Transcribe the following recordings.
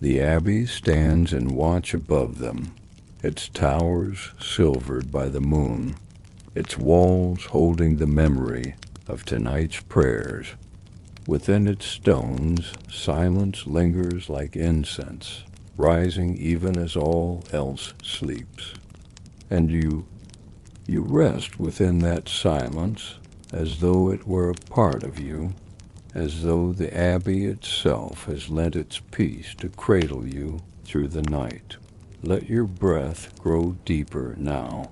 The abbey stands in watch above them, its towers silvered by the moon, its walls holding the memory of tonight's prayers. Within its stones, silence lingers like incense, rising even as all else sleeps. And you rest within that silence as though it were a part of you, as though the abbey itself has lent its peace to cradle you through the night. Let your breath grow deeper now.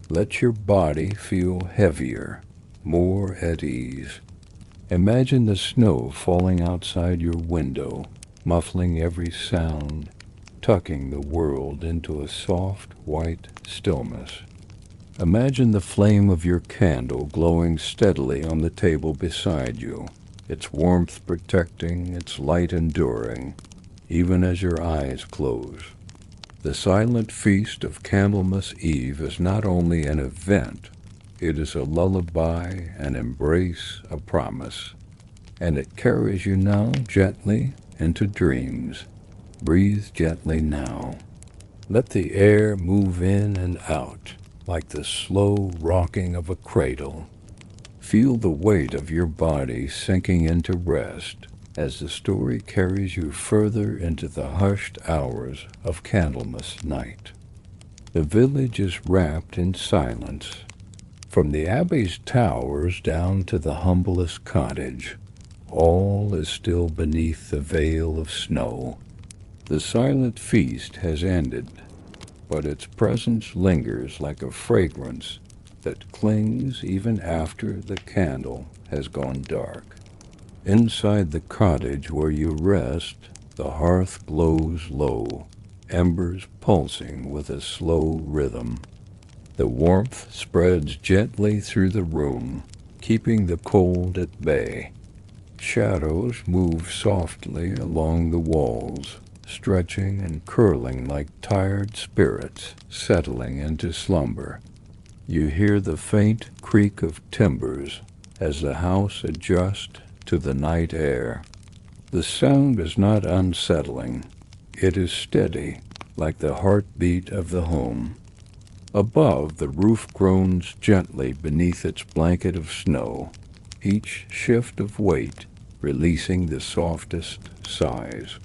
Let your body feel heavier, more at ease. Imagine the snow falling outside your window, muffling every sound, tucking the world into a soft, white stillness. Imagine the flame of your candle glowing steadily on the table beside you, its warmth protecting, its light enduring, even as your eyes close. The silent feast of Candlemas Eve is not only an event, it is a lullaby, an embrace, a promise, and it carries you now gently into dreams. Breathe gently now. Let the air move in and out like the slow rocking of a cradle. Feel the weight of your body sinking into rest as the story carries you further into the hushed hours of Candlemas night. The village is wrapped in silence. From the abbey's towers down to the humblest cottage, all is still beneath the veil of snow. The silent feast has ended, but its presence lingers like a fragrance that clings even after the candle has gone dark. Inside the cottage where you rest, the hearth glows low, embers pulsing with a slow rhythm. The warmth spreads gently through the room, keeping the cold at bay. Shadows move softly along the walls, stretching and curling like tired spirits settling into slumber. You hear the faint creak of timbers as the house adjusts to the night air. The sound is not unsettling. It is steady, like the heartbeat of the home. Above, the roof groans gently beneath its blanket of snow, each shift of weight releasing the softest sighs.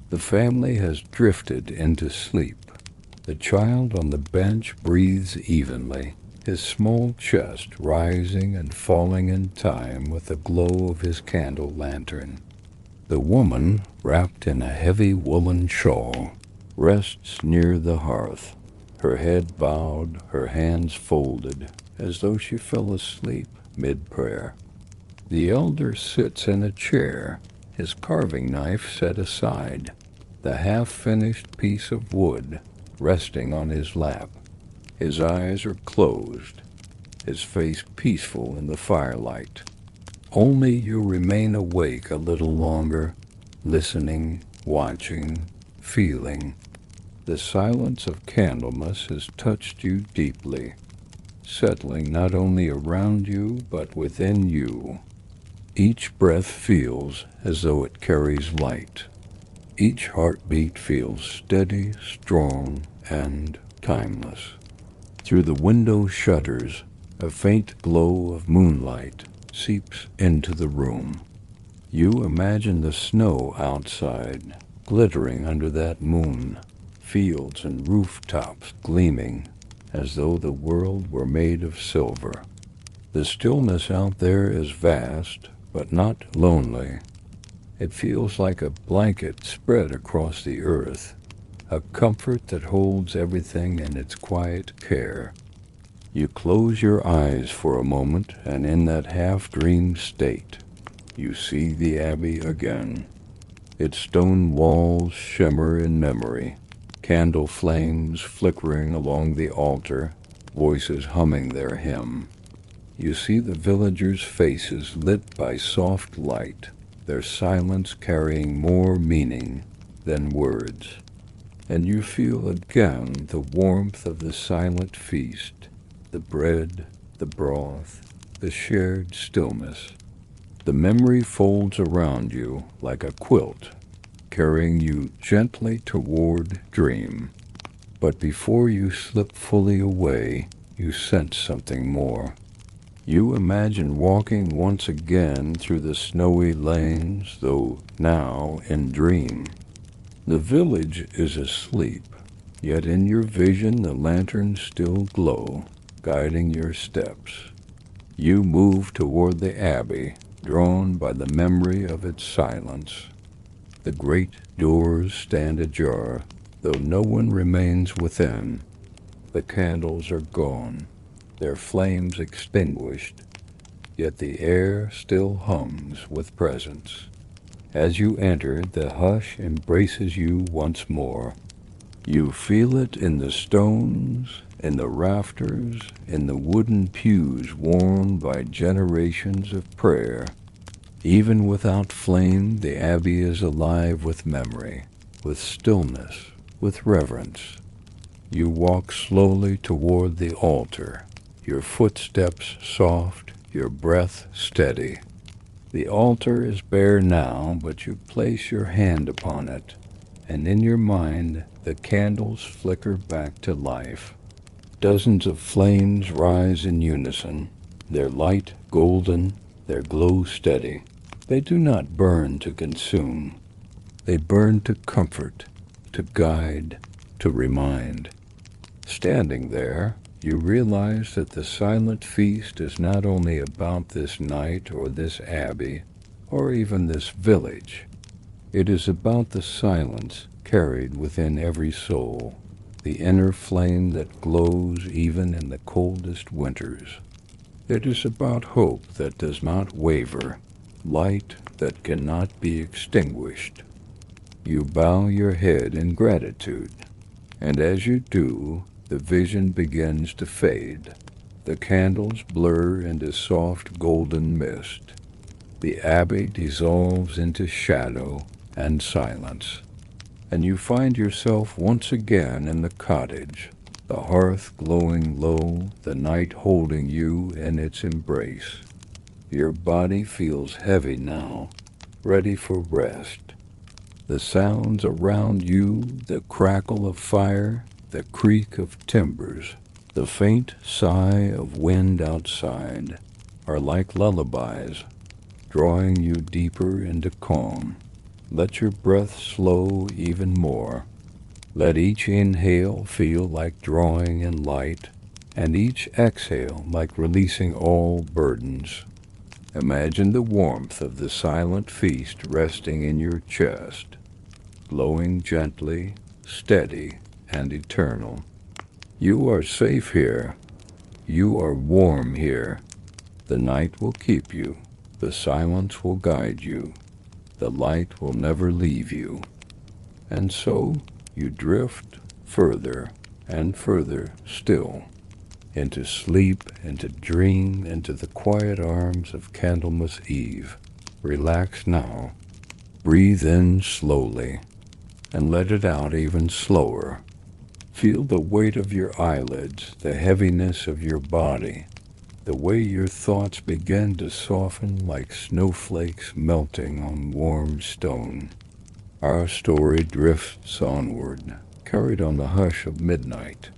The family has drifted into sleep. The child on the bench breathes evenly, his small chest rising and falling in time with the glow of his candle lantern. The woman, wrapped in a heavy woolen shawl, rests near the hearth, her head bowed, her hands folded, as though she fell asleep mid-prayer. The elder sits in a chair, his carving knife set aside, the half-finished piece of wood resting on his lap. His eyes are closed, his face peaceful in the firelight. Only you remain awake a little longer, listening, watching, feeling. The silence of Candlemas has touched you deeply, settling not only around you but within you. Each breath feels as though it carries light. Each heartbeat feels steady, strong, and timeless. Through the window shutters, a faint glow of moonlight seeps into the room. You imagine the snow outside, glittering under that moon, fields and rooftops gleaming as though the world were made of silver. The stillness out there is vast, but not lonely. It feels like a blanket spread across the earth, a comfort that holds everything in its quiet care. You close your eyes for a moment, and in that half-dream state, you see the abbey again. Its stone walls shimmer in memory, candle flames flickering along the altar, voices humming their hymn. You see the villagers' faces lit by soft light, their silence carrying more meaning than words. And you feel again the warmth of the silent feast, the bread, the broth, the shared stillness. The memory folds around you like a quilt. carrying you gently toward dream. But before you slip fully away, you sense something more. You imagine walking once again through the snowy lanes, though now in dream. The village is asleep, yet in your vision the lanterns still glow, guiding your steps. You move toward the abbey, drawn by the memory of its silence. The great doors stand ajar, though no one remains within. The candles are gone, their flames extinguished, yet the air still hums with presence. As you enter, the hush embraces you once more. You feel it in the stones, in the rafters, in the wooden pews worn by generations of prayer. Even without flame, the abbey is alive with memory, with stillness, with reverence. You walk slowly toward the altar, your footsteps soft, your breath steady. The altar is bare now, but you place your hand upon it, and in your mind the candles flicker back to life. Dozens of flames rise in unison, their light golden, their glow steady. They do not burn to consume. They burn to comfort, to guide, to remind. Standing there, you realize that the silent feast is not only about this night or this abbey, or even this village. It is about the silence carried within every soul, the inner flame that glows even in the coldest winters. It is about hope that does not waver, light that cannot be extinguished. You bow your head in gratitude, and as you do, the vision begins to fade. The candles blur into soft golden mist. The abbey dissolves into shadow and silence, and you find yourself once again in the cottage, the hearth glowing low, the night holding you in its embrace. Your body feels heavy now, ready for rest. The sounds around you, the crackle of fire, the creak of timbers, the faint sigh of wind outside, are like lullabies, drawing you deeper into calm. Let your breath slow even more. Let each inhale feel like drawing in light, and each exhale like releasing all burdens. Imagine the warmth of the silent feast resting in your chest, glowing gently, steady, and eternal. You are safe here. You are warm here. The night will keep you. The silence will guide you. The light will never leave you. And so you drift further and further still, into sleep, into dream, into the quiet arms of Candlemas Eve. Relax now. Breathe in slowly, and let it out even slower. Feel the weight of your eyelids, the heaviness of your body, the way your thoughts begin to soften like snowflakes melting on warm stone. Our story drifts onward, carried on the hush of midnight.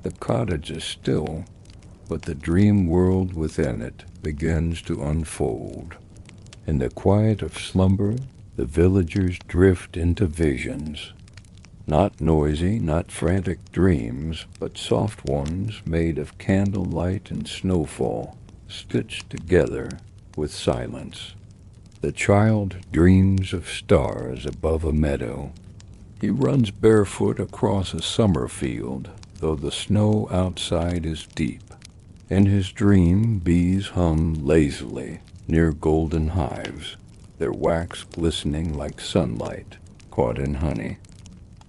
The cottage is still, but the dream world within it begins to unfold. In the quiet of slumber, the villagers drift into visions. Not noisy, not frantic dreams, but soft ones made of candlelight and snowfall, stitched together with silence. The child dreams of stars above a meadow. He runs barefoot across a summer field, though the snow outside is deep. In his dream, bees hum lazily near golden hives, their wax glistening like sunlight caught in honey.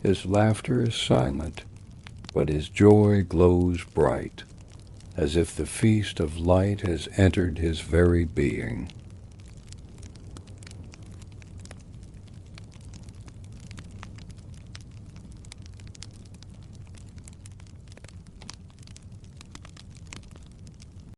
His laughter is silent, but his joy glows bright, as if the feast of light has entered his very being.